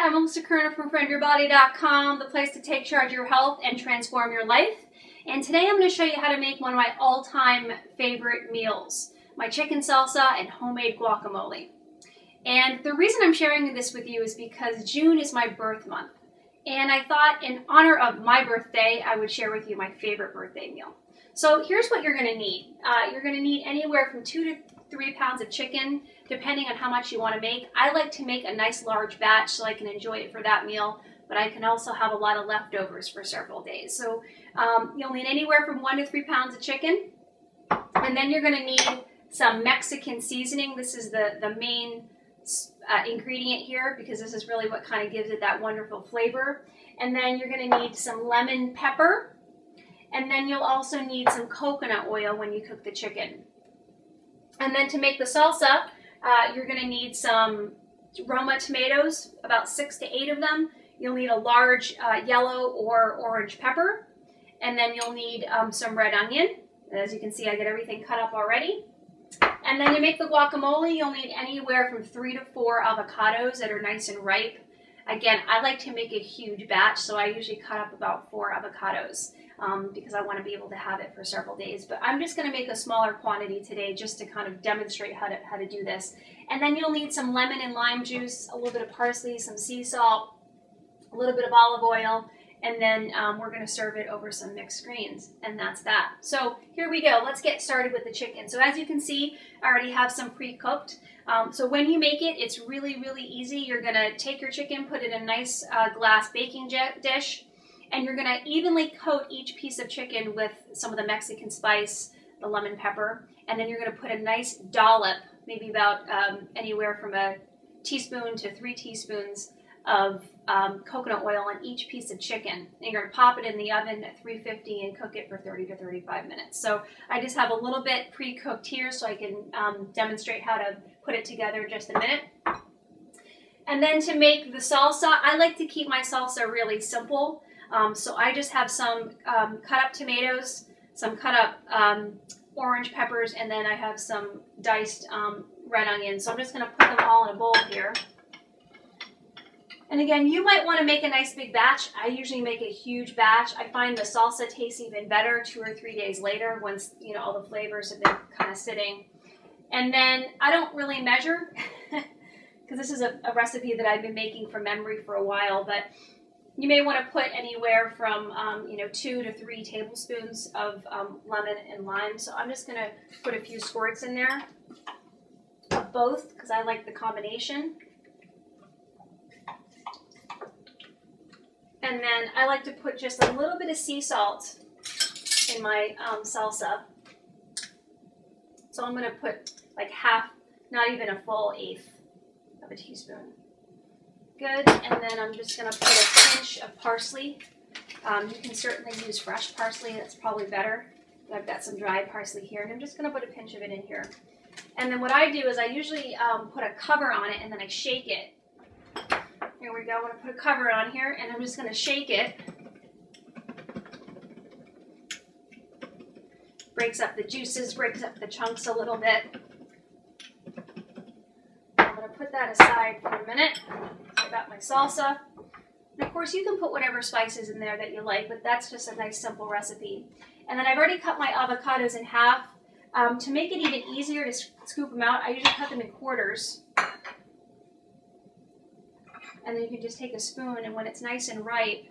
I'm Melissa Kerner from FriendYourBody.com, the place to take charge of your health and transform your life. And today I'm going to show you how to make one of my all-time favorite meals, my chicken salsa and homemade guacamole. And the reason I'm sharing this with you is because June is my birth month. And I thought in honor of my birthday, I would share with you my favorite birthday meal. So here's what you're going to need. You're going to need anywhere from 2 to 3 pounds of chicken, depending on how much you want to make. I like to make a nice large batch so I can enjoy it for that meal, but I can also have a lot of leftovers for several days. So you'll need anywhere from 1 to 3 pounds of chicken. And then you're going to need some Mexican seasoning. This is the main ingredient here because this is really what kind of gives it that wonderful flavor. And then you're going to need some lemon pepper. And then you'll also need some coconut oil when you cook the chicken. And then to make the salsa, you're going to need some Roma tomatoes, about 6 to 8 of them. You'll need a large yellow or orange pepper. And then you'll need some red onion. As you can see, I get everything cut up already. And then to make the guacamole, you'll need anywhere from 3 to 4 avocados that are nice and ripe. Again, I like to make a huge batch, so I usually cut up about 4 avocados. Because I want to be able to have it for several days. But I'm just going to make a smaller quantity today just to kind of demonstrate how to do this. And then you'll need some lemon and lime juice, a little bit of parsley, some sea salt, a little bit of olive oil, and then we're going to serve it over some mixed greens, and that's that. So here we go. Let's get started with the chicken. So as you can see, I already have some pre-cooked. So when you make it, it's really, really easy. You're going to take your chicken, put it in a nice glass baking dish, and you're going to evenly coat each piece of chicken with some of the Mexican spice, the lemon pepper, and then you're going to put a nice dollop, maybe about anywhere from a teaspoon to 3 teaspoons of coconut oil on each piece of chicken. And you're going to pop it in the oven at 350 and cook it for 30 to 35 minutes. So I just have a little bit pre-cooked here so I can demonstrate how to put it together in just a minute. And then to make the salsa, I like to keep my salsa really simple. So I just have some cut up tomatoes, some cut up orange peppers, and then I have some diced red onions. So I'm just going to put them all in a bowl here. And again, you might want to make a nice big batch. I usually make a huge batch. I find the salsa tastes even better 2 or 3 days later once all the flavors have been kind of sitting. And then I don't really measure because this is a recipe that I've been making from memory for a while, but you may want to put anywhere from 2 to 3 tablespoons of lemon and lime. So I'm just going to put a few squirts in there of both because I like the combination. And then I like to put just a little bit of sea salt in my salsa. So I'm going to put like half, not even a full 1/8 of a teaspoon. Good, and then I'm just going to put a pinch of parsley. You can certainly use fresh parsley, that's probably better. I've got some dried parsley here, and I'm just going to put a pinch of it in here. And then what I do is I usually put a cover on it, and then I shake it. Here we go, I'm going to put a cover on here, and I'm just going to shake it. Breaks up the juices, breaks up the chunks a little bit. I'm going to put that aside for a minute. I got my salsa. And of course you can put whatever spices in there that you like, but that's just a nice simple recipe. And then I've already cut my avocados in half. To make it even easier to scoop them out, I usually cut them in quarters. And then you can just take a spoon, and when it's nice and ripe,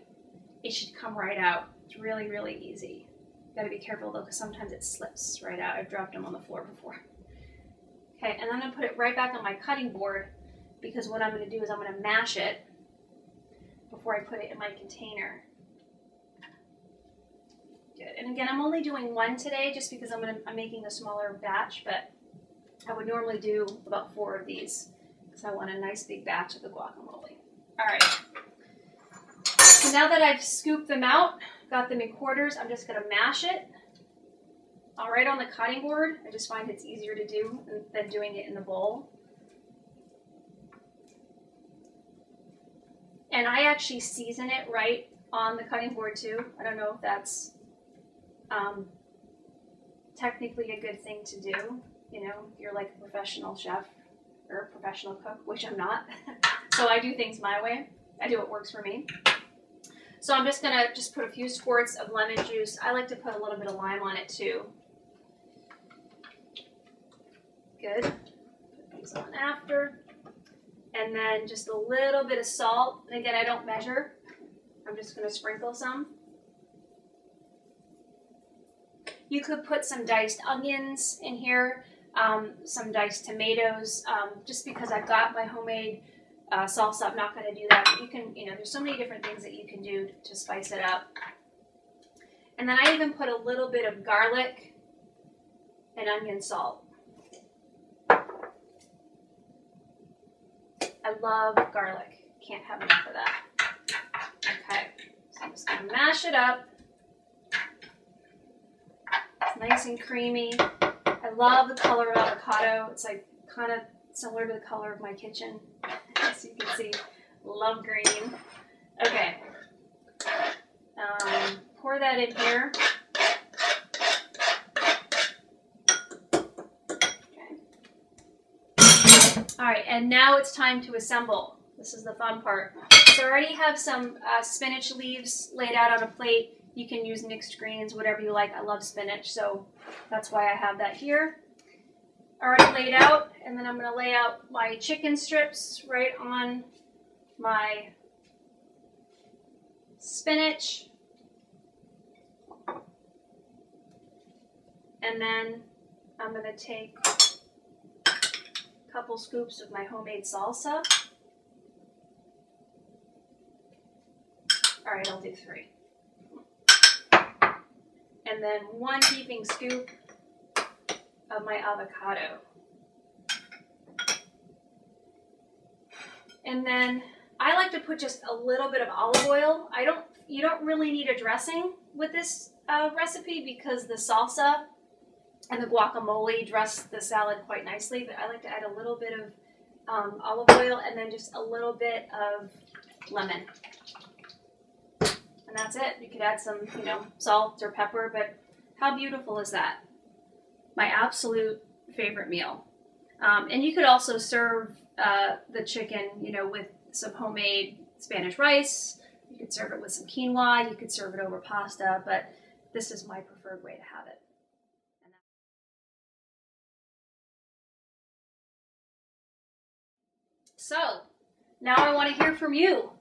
it should come right out. It's really, really easy. Got to be careful though, because sometimes it slips right out. I've dropped them on the floor before. Okay, and I'm going to put it right back on my cutting board because what I'm going to do is I'm going to mash it before I put it in my container. Good. And again, I'm only doing 1 today just because I'm making a smaller batch, but I would normally do about 4 of these because I want a nice big batch of the guacamole. All right. So now that I've scooped them out, got them in quarters, I'm just going to mash it. All right on the cutting board. I just find it's easier to do than doing it in the bowl. And I actually season it right on the cutting board too. I don't know if that's technically a good thing to do. If you're like a professional chef or a professional cook, which I'm not. So I do things my way. I do what works for me. So I'm just gonna put a few squirts of lemon juice. I like to put a little bit of lime on it too. Good. Put these on after. And then just a little bit of salt. And again, I don't measure. I'm just gonna sprinkle some. You could put some diced onions in here, some diced tomatoes. Just because I've got my homemade salsa, I'm not going to do that. But you can, there's so many different things that you can do to spice it up. And then I even put a little bit of garlic and onion salt. I love garlic. Can't have enough of that. Okay, so I'm just going to mash it up. It's nice and creamy. I love the color of avocado. It's like kind of similar to the color of my kitchen. As you can see, love green. Okay, pour that in here. Okay. All right, and now it's time to assemble. This is the fun part. So I already have some spinach leaves laid out on a plate. You can use mixed greens, whatever you like. I love spinach, so that's why I have that here. Already laid out, and then I'm going to lay out my chicken strips right on my spinach. And then I'm going to take a couple scoops of my homemade salsa. All right, I'll do 3. And then 1 heaping scoop of my avocado. And then I like to put just a little bit of olive oil. You don't really need a dressing with this recipe because the salsa and the guacamole dress the salad quite nicely, but I like to add a little bit of olive oil and then just a little bit of lemon. And that's it. You could add some, salt or pepper, but how beautiful is that? My absolute favorite meal. And you could also serve the chicken, with some homemade Spanish rice. You could serve it with some quinoa. You could serve it over pasta, but this is my preferred way to have it. So, now I want to hear from you.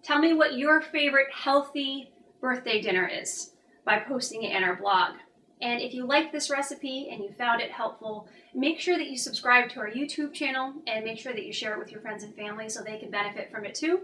Tell me what your favorite healthy birthday dinner is by posting it in our blog. And if you like this recipe and you found it helpful, make sure that you subscribe to our YouTube channel and make sure that you share it with your friends and family so they can benefit from it too.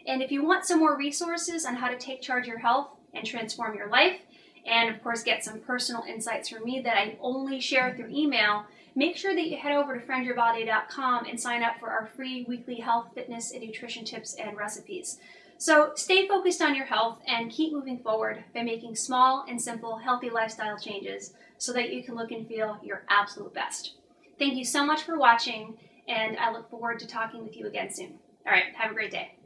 And if you want some more resources on how to take charge of your health and transform your life, and of course get some personal insights from me that I only share through email, make sure that you head over to friendyourbody.com and sign up for our free weekly health, fitness, and nutrition tips and recipes. So stay focused on your health and keep moving forward by making small and simple healthy lifestyle changes so that you can look and feel your absolute best. Thank you so much for watching, and I look forward to talking with you again soon. All right, have a great day.